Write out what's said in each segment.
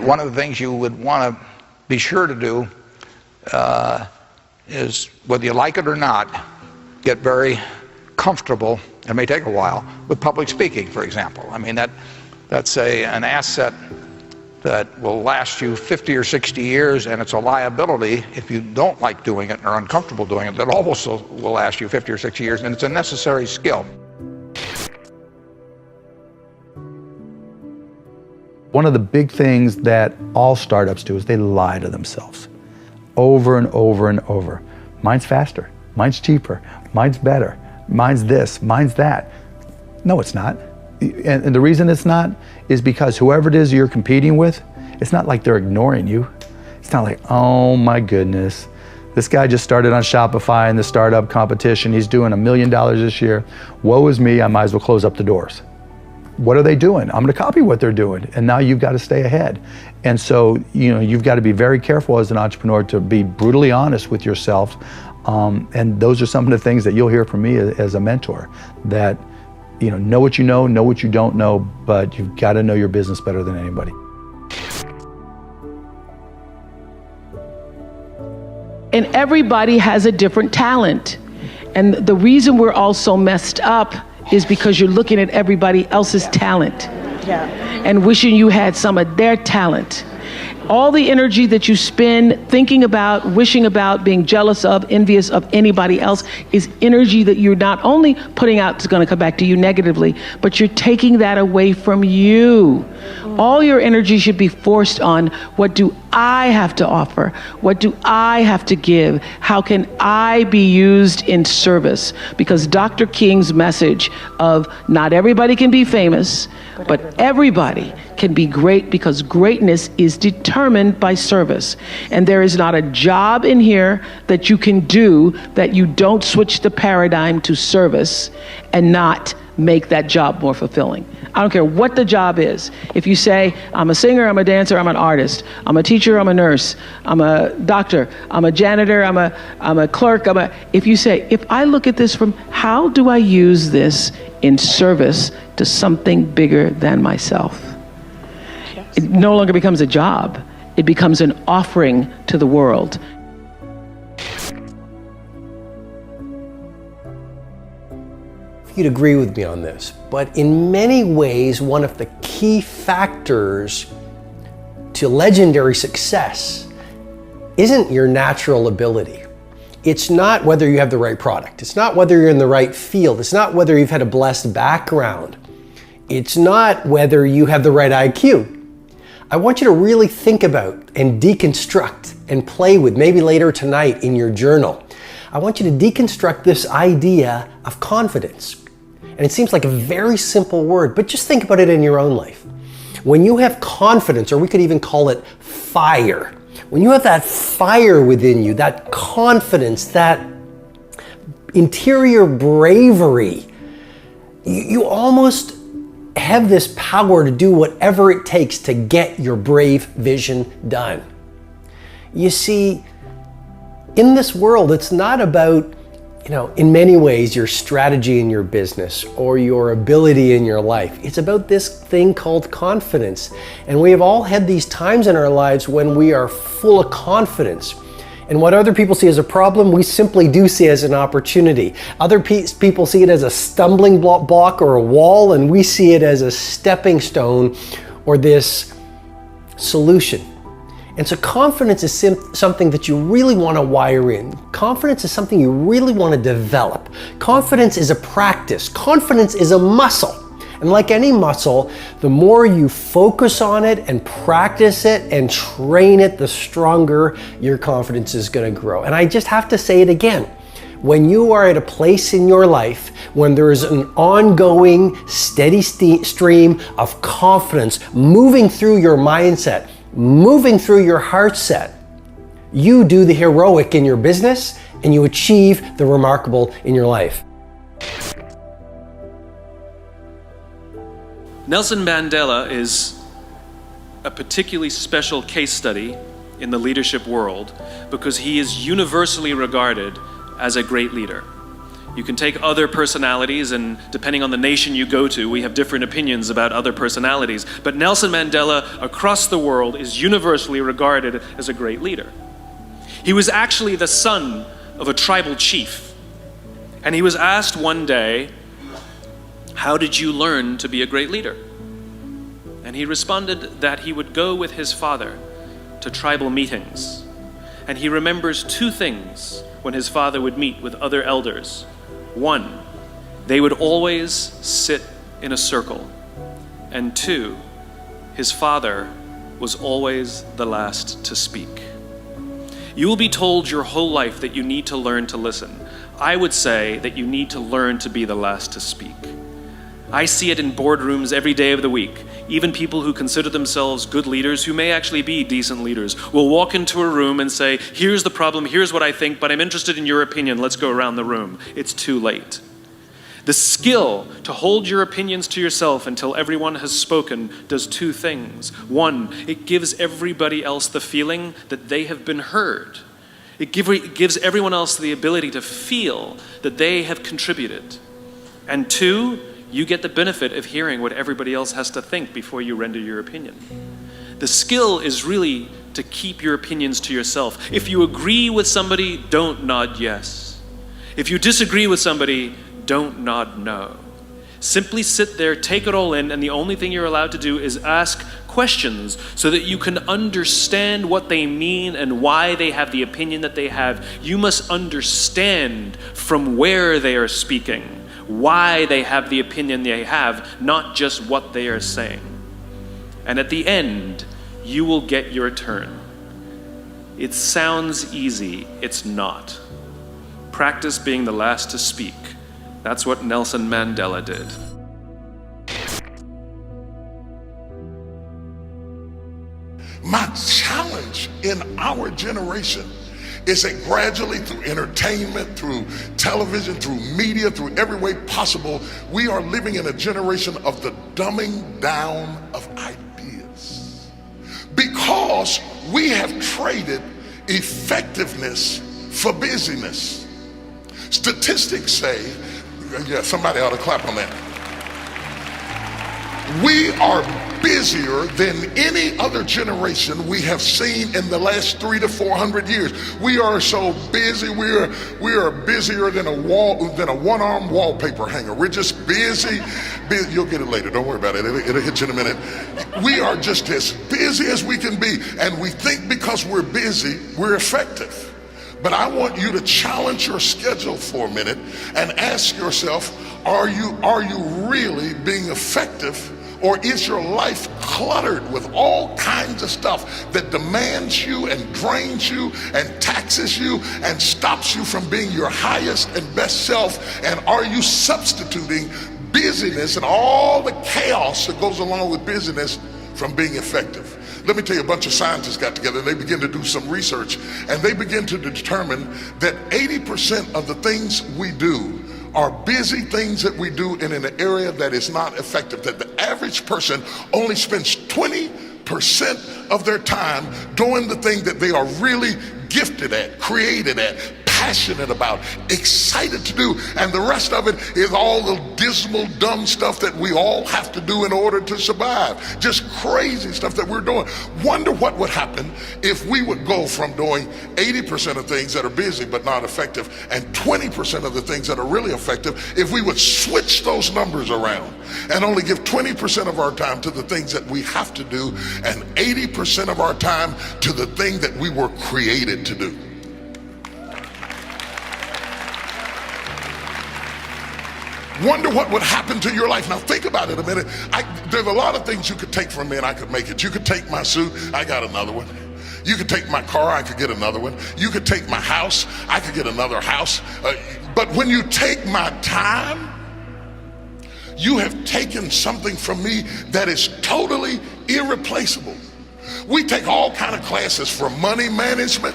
one of the things you would want to be sure to do is, whether you like it or not, get very comfortable, it may take a while, with public speaking, for example. I mean, that's an asset that will last you 50 or 60 years, and it's a liability if you don't like doing it or are uncomfortable doing it, that also will last you 50 or 60 years, and it's a necessary skill. One of the big things that all startups do is they lie to themselves over and over and over. Mine's faster, mine's cheaper, mine's better, mine's this, mine's that. No, it's not. And the reason it's not is because whoever it is you're competing with, it's not like they're ignoring you. It's not like, oh my goodness, this guy just started on Shopify in the startup competition. He's doing $1 million this year. Woe is me, I might as well close up the doors. What are they doing? I'm gonna copy what they're doing. And now you've got to stay ahead. And so, you've got to be very careful as an entrepreneur to be brutally honest with yourself. And those are some of the things that you'll hear from me as a mentor, that know what you know what you don't know, but you've got to know your business better than anybody. And everybody has a different talent. And the reason we're all so messed up is because you're looking at everybody else's talent and wishing you had some of their talent. All the energy that you spend thinking about, wishing about, being jealous of, envious of anybody else is energy that you're not only putting out is going to come back to you negatively, but you're taking that away from you. All your energy should be forced on, what do I have to offer? What do I have to give? How can I be used in service? Because Dr. King's message of not everybody can be famous, but everybody can be great, because greatness is determined by service. And there is not a job in here that you can do that you don't switch the paradigm to service and not make that job more fulfilling. I don't care what the job is. If you say, I'm a singer, I'm a dancer, I'm an artist, I'm a teacher, I'm a nurse, I'm a doctor, I'm a janitor, I'm a clerk, if you say, if I look at this from, how do I use this in service to something bigger than myself? It no longer becomes a job. It becomes an offering to the world. You'd agree with me on this, but in many ways, one of the key factors to legendary success isn't your natural ability. It's not whether you have the right product. It's not whether you're in the right field. It's not whether you've had a blessed background. It's not whether you have the right IQ. I want you to really think about and deconstruct and play with, maybe later tonight in your journal. I want you to deconstruct this idea of confidence. And it seems like a very simple word, but just think about it in your own life. When you have confidence, or we could even call it fire, when you have that fire within you, that confidence, that interior bravery, you almost have this power to do whatever it takes to get your brave vision done. You see, in this world, it's not about, in many ways, your strategy in your business or your ability in your life. It's about this thing called confidence. And we have all had these times in our lives when we are full of confidence. And what other people see as a problem, we simply do see as an opportunity. Other people see it as a stumbling block or a wall, and we see it as a stepping stone or this solution. And so confidence is something that you really want to wire in. Confidence is something you really want to develop. Confidence is a practice. Confidence is a muscle. And like any muscle, the more you focus on it and practice it and train it, the stronger your confidence is going to grow. And I just have to say it again. When you are at a place in your life when there is an ongoing, steady stream of confidence moving through your mindset, moving through your heart set, you do the heroic in your business and you achieve the remarkable in your life. Nelson Mandela is a particularly special case study in the leadership world because he is universally regarded as a great leader. You can take other personalities, and depending on the nation you go to, we have different opinions about other personalities. But Nelson Mandela, across the world, is universally regarded as a great leader. He was actually the son of a tribal chief. And he was asked one day, "How did you learn to be a great leader?" And he responded that he would go with his father to tribal meetings. And he remembers two things when his father would meet with other elders. One, they would always sit in a circle. And two, his father was always the last to speak. You will be told your whole life that you need to learn to listen. I would say that you need to learn to be the last to speak. I see it in boardrooms every day of the week. Even people who consider themselves good leaders, who may actually be decent leaders, will walk into a room and say, "Here's the problem, here's what I think, but I'm interested in your opinion, let's go around the room." It's too late. The skill to hold your opinions to yourself until everyone has spoken does two things. One, it gives everybody else the feeling that they have been heard. It gives everyone else the ability to feel that they have contributed. And two, you get the benefit of hearing what everybody else has to think before you render your opinion. The skill is really to keep your opinions to yourself. If you agree with somebody, don't nod yes. If you disagree with somebody, don't nod no. Simply sit there, take it all in, and the only thing you're allowed to do is ask questions so that you can understand what they mean and why they have the opinion that they have. You must understand from where they are speaking, why they have the opinion they have, not just what they are saying. And at the end, you will get your turn. It sounds easy, it's not. Practice being the last to speak. That's what Nelson Mandela did. My challenge in our generation is that gradually, through entertainment, through television, through media, through every way possible, we are living in a generation of the dumbing down of ideas. Because we have traded effectiveness for busyness. Statistics say, yeah, somebody ought to clap on that. We are busier than any other generation we have seen in the last 300 to 400 years. We are so busy. We are busier than a one-arm wallpaper hanger. We're just busy. You'll get it later. Don't worry about it. It'll hit you in a minute. We are just as busy as we can be, and we think because we're busy, we're effective. But I want you to challenge your schedule for a minute and ask yourself, are you really being effective? Or is your life cluttered with all kinds of stuff that demands you and drains you and taxes you and stops you from being your highest and best self? And are you substituting busyness and all the chaos that goes along with busyness from being effective? Let me tell you, a bunch of scientists got together and they began to do some research, and they begin to determine that 80% of the things we do are busy things that we do in an area that is not effective, that the average person only spends 20% of their time doing the thing that they are really gifted at, created at, passionate about, excited to do, and the rest of it is all the dismal, dumb stuff that we all have to do in order to survive. Just crazy stuff that we're doing. Wonder what would happen if we would go from doing 80% of things that are busy but not effective and 20% of the things that are really effective if we would switch those numbers around and only give 20% of our time to the things that we have to do and 80% of our time to the thing that we were created to do. Wonder what would happen to your life. Now think about it a minute. There's a lot of things you could take from me and I could make it. You could take my suit, I got another one. You could take my car, I could get another one. You could take my house, I could get another house. But when you take my time, you have taken something from me that is totally irreplaceable. We take all kind of classes for money management.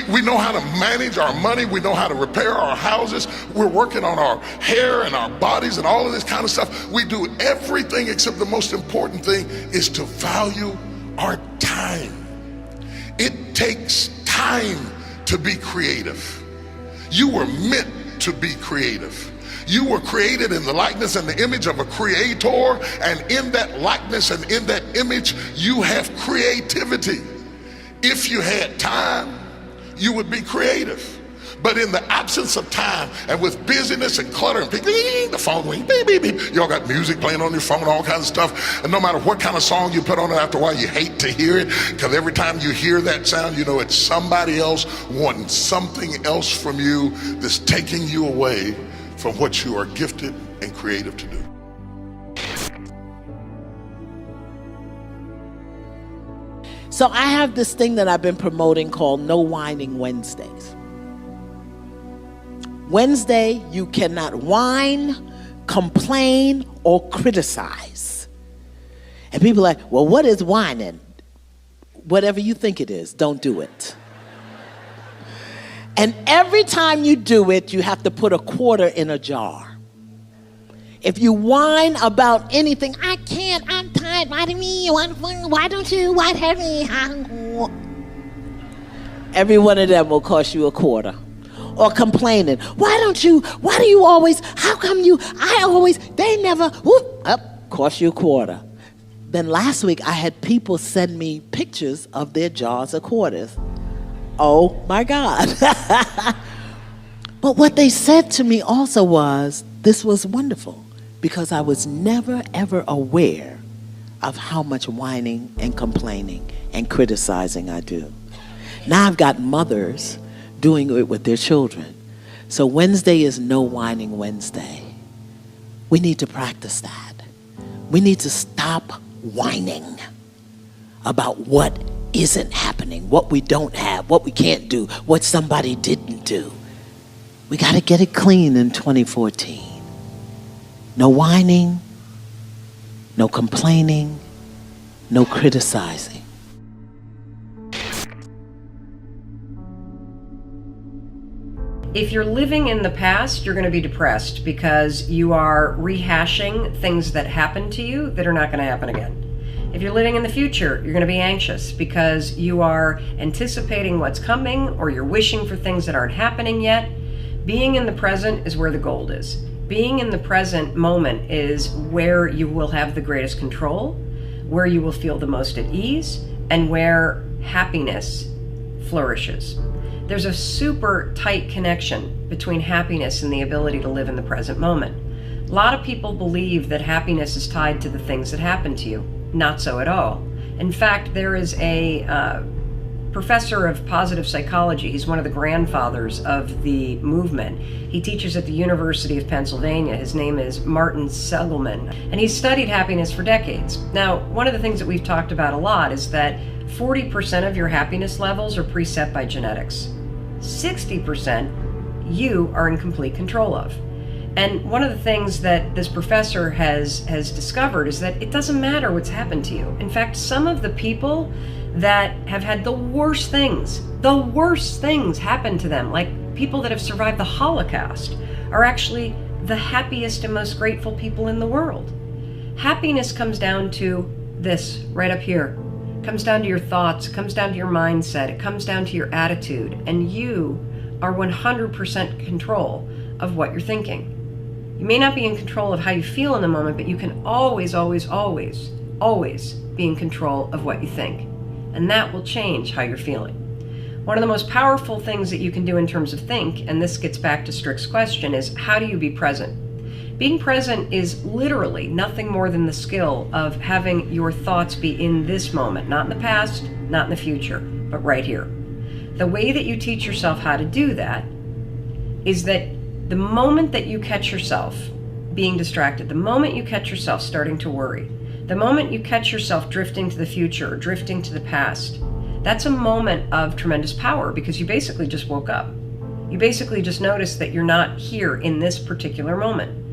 We know how to manage our money. We know how to repair our houses. We're working on our hair and our bodies and all of this kind of stuff. We do everything except the most important thing is to value our time. It takes time to be creative. You were meant to be creative. You were created in the likeness and the image of a creator, and in that likeness and in that image, you have creativity. If you had time, you would be creative. But in the absence of time and with busyness and clutter and the phone ring, beep, beep, beep. Y'all got music playing on your phone, all kinds of stuff. And no matter what kind of song you put on it, after a while you hate to hear it, because every time you hear that sound, you know it's somebody else wanting something else from you that's taking you away from what you are gifted and creative to do. So I have this thing that I've been promoting called No Whining Wednesdays. Wednesday, you cannot whine, complain, or criticize. And people are like, well, what is whining? Whatever you think it is, don't do it. And every time you do it, you have to put a quarter in a jar. If you whine about anything, I can't, I'm tired, why don't you, why have me? Every one of them will cost you a quarter. Or complaining, why do you always, how come they never, cost you a quarter. Then last week I had people send me pictures of their jars of quarters. Oh my God. But what they said to me also was, this was wonderful, because I was never ever aware of how much whining and complaining and criticizing I do. Now I've got mothers doing it with their children. So Wednesday is No Whining Wednesday. We need to practice that. We need to stop whining about what isn't happening, what we don't have, what we can't do, what somebody didn't do. We got to get it clean in 2014. No whining, no complaining, no criticizing. If you're living in the past, you're going to be depressed because you are rehashing things that happened to you that are not going to happen again. If you're living in the future, you're going to be anxious because you are anticipating what's coming, or you're wishing for things that aren't happening yet. Being in the present is where the gold is. Being in the present moment is where you will have the greatest control, where you will feel the most at ease, and where happiness flourishes. There's a super tight connection between happiness and the ability to live in the present moment. A lot of people believe that happiness is tied to the things that happen to you. Not so at all. In fact, there is a professor of positive psychology. He's one of the grandfathers of the movement. He teaches at the University of Pennsylvania. His name is Martin Seligman, and he's studied happiness for decades. Now, one of the things that we've talked about a lot is that 40% of your happiness levels are preset by genetics. 60% you are in complete control of. And one of the things that this professor has discovered is that it doesn't matter what's happened to you. In fact, some of the people that have had the worst things happen to them, like people that have survived the Holocaust, are actually the happiest and most grateful people in the world. Happiness comes down to this right up here. It comes down to your thoughts, it comes down to your mindset, it comes down to your attitude, and you are 100% control of what you're thinking. You may not be in control of how you feel in the moment, but you can always, always, always, always be in control of what you think. And that will change how you're feeling. One of the most powerful things that you can do in terms of think, and this gets back to Strick's question, is how do you be present? Being present is literally nothing more than the skill of having your thoughts be in this moment, not in the past, not in the future, but right here. The way that you teach yourself how to do that is that the moment that you catch yourself being distracted, the moment you catch yourself starting to worry, the moment you catch yourself drifting to the future or drifting to the past, that's a moment of tremendous power, because you basically just woke up. You basically just noticed that you're not here in this particular moment.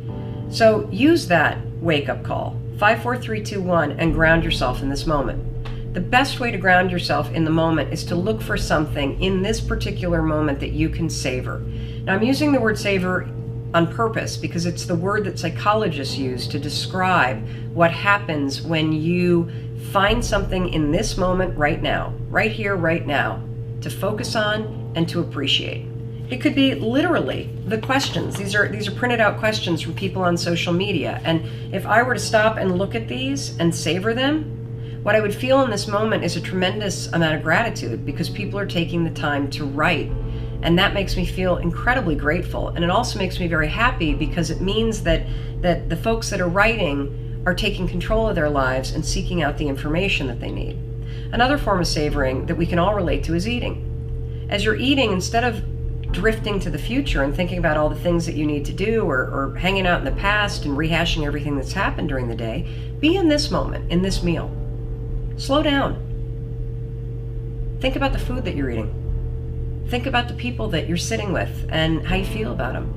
So use that wake-up call, 5, 4, 3, 2, 1, and ground yourself in this moment. The best way to ground yourself in the moment is to look for something in this particular moment that you can savor. Now, I'm using the word savor on purpose because it's the word that psychologists use to describe what happens when you find something in this moment right now, right here, right now, to focus on and to appreciate. It could be literally the questions. These are printed out questions from people on social media. And if I were to stop and look at these and savor them, what I would feel in this moment is a tremendous amount of gratitude because people are taking the time to write. And that makes me feel incredibly grateful. And it also makes me very happy because it means that the folks that are writing are taking control of their lives and seeking out the information that they need. Another form of savoring that we can all relate to is eating. As you're eating, instead of drifting to the future and thinking about all the things that you need to do or hanging out in the past and rehashing everything that's happened during the day, be in this moment, in this meal. Slow down. Think about the food that you're eating. Think about the people that you're sitting with and how you feel about them.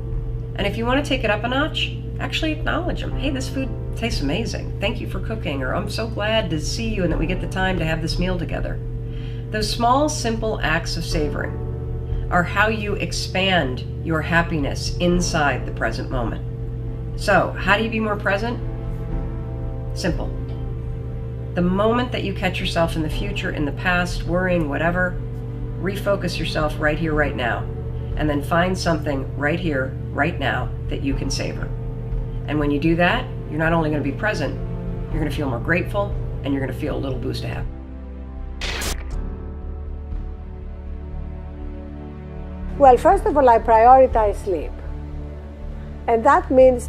And if you want to take it up a notch, actually acknowledge them. Hey, this food tastes amazing. Thank you for cooking, or I'm so glad to see you and that we get the time to have this meal together. Those small, simple acts of savoring are how you expand your happiness inside the present moment. So, how do you be more present? Simple. The moment that you catch yourself in the future, in the past, worrying, whatever, refocus yourself right here, right now, and then find something right here, right now that you can savor. And when you do that, you're not only going to be present, you're going to feel more grateful, and you're going to feel a little boost of happiness. Well, first of all, I prioritize sleep. And that means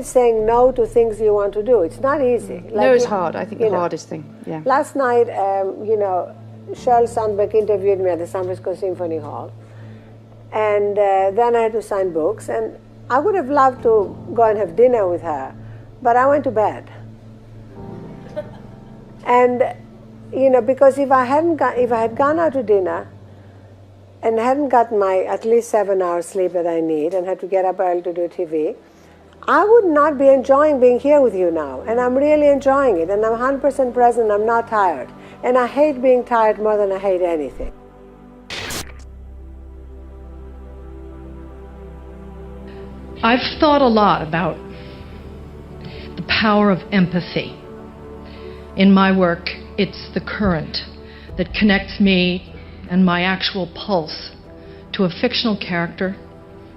saying no to things you want to do. It's not easy. No is hard. I think the hardest thing. Yeah. Last night, Sheryl Sandberg interviewed me at the San Francisco Symphony Hall. And then I had to sign books. And I would have loved to go and have dinner with her, but I went to bed. And, because if I had gone out to dinner, and hadn't gotten my at least 7 hours sleep that I need and had to get up early to do TV, I would not be enjoying being here with you now. And I'm really enjoying it. And I'm 100% present. I'm not tired. And I hate being tired more than I hate anything. I've thought a lot about the power of empathy. In my work, it's the current that connects me and my actual pulse to a fictional character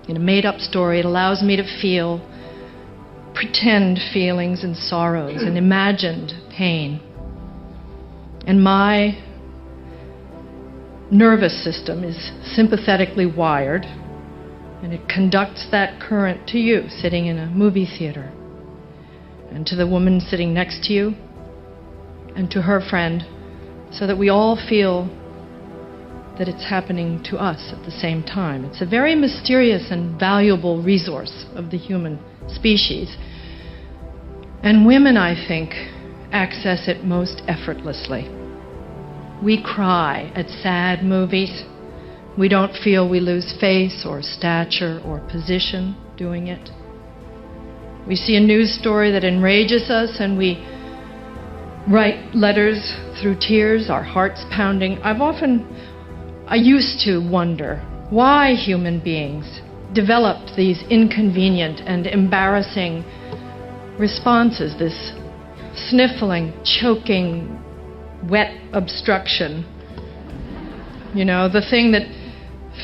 in a made-up story. It allows me to feel pretend feelings and sorrows and imagined pain. And my nervous system is sympathetically wired, and it conducts that current to you sitting in a movie theater, and to the woman sitting next to you, and to her friend, so that we all feel that it's happening to us at the same time. It's a very mysterious and valuable resource of the human species. And women, I think, access it most effortlessly. We cry at sad movies. We don't feel we lose face or stature or position doing it. We see a news story that enrages us and we write letters through tears, our hearts pounding. I used to wonder why human beings developed these inconvenient and embarrassing responses, this sniffling, choking, wet obstruction. The thing that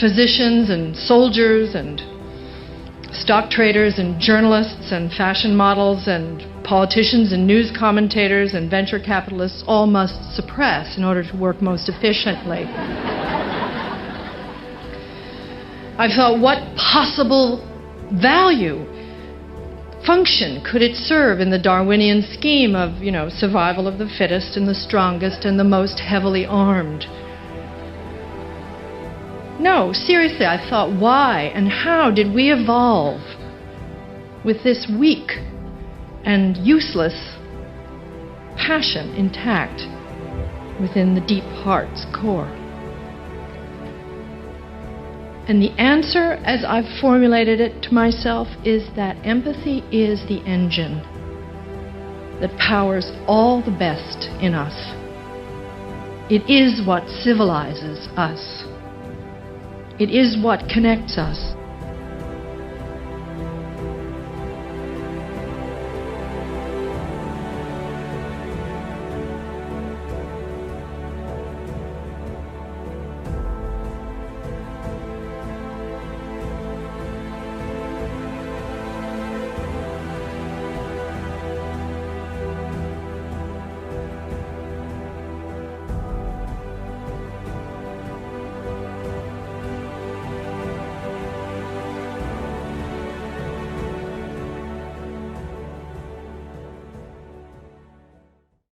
physicians and soldiers and stock traders and journalists and fashion models and politicians and news commentators and venture capitalists all must suppress in order to work most efficiently. I thought, what possible value, function could it serve in the Darwinian scheme of, survival of the fittest and the strongest and the most heavily armed? No, seriously, I thought, why and how did we evolve with this weak and useless passion intact within the deep heart's core? And the answer, as I've formulated it to myself, is that empathy is the engine that powers all the best in us. It is what civilizes us. It is what connects us